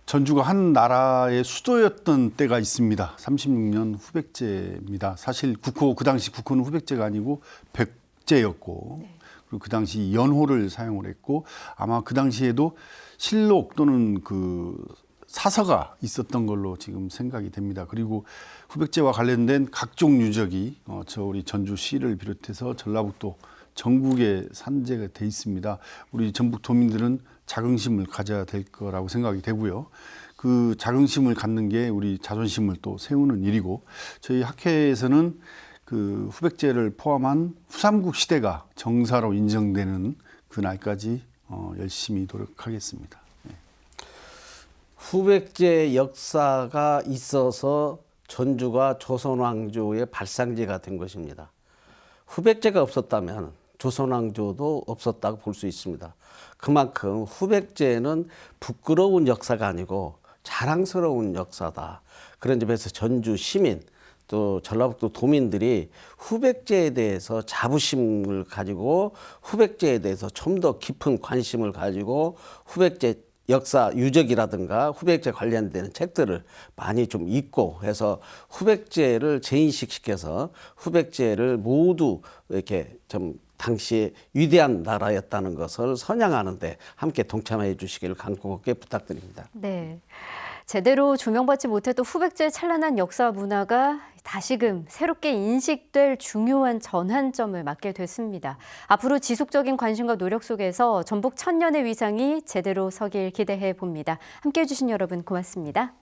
전주가 한 나라의 수도였던 때가 있습니다. 36년 후백제입니다. 사실 그 당시 국호는 후백제가 아니고 백제였고 그리고 그 당시 연호를 사용을 했고 아마 그 당시에도 실록 또는 그 사서가 있었던 걸로 지금 생각이 됩니다. 그리고 후백제와 관련된 각종 유적이 저 우리 전주시를 비롯해서 전라북도 전국에 산재가 돼 있습니다. 우리 전북 도민들은 자긍심을 가져야 될 거라고 생각이 되고요. 그 자긍심을 갖는 게 우리 자존심을 또 세우는 일이고 저희 학회에서는 그 후백제를 포함한 후삼국 시대가 정사로 인정되는 그 날까지 열심히 노력하겠습니다. 후백제 역사가 있어서 전주가 조선왕조의 발상지가 된 것입니다. 후백제가 없었다면 조선왕조도 없었다고 볼 수 있습니다. 그만큼 후백제는 부끄러운 역사가 아니고 자랑스러운 역사다. 그런 점에서 전주 시민 또 전라북도 도민들이 후백제에 대해서 자부심을 가지고 후백제에 대해서 좀 더 깊은 관심을 가지고 후백제 역사 유적이라든가 후백제 관련된 책들을 많이 좀 읽고 해서 후백제를 재인식시켜서 후백제를 모두 이렇게 좀 당시에 위대한 나라였다는 것을 선양하는데 함께 동참해 주시기를 간곡하게 부탁드립니다. 네. 제대로 조명받지 못했던 후백제의 찬란한 역사 문화가 다시금 새롭게 인식될 중요한 전환점을 맞게 됐습니다. 앞으로 지속적인 관심과 노력 속에서 전북 천년의 위상이 제대로 서길 기대해 봅니다. 함께해 주신 여러분 고맙습니다.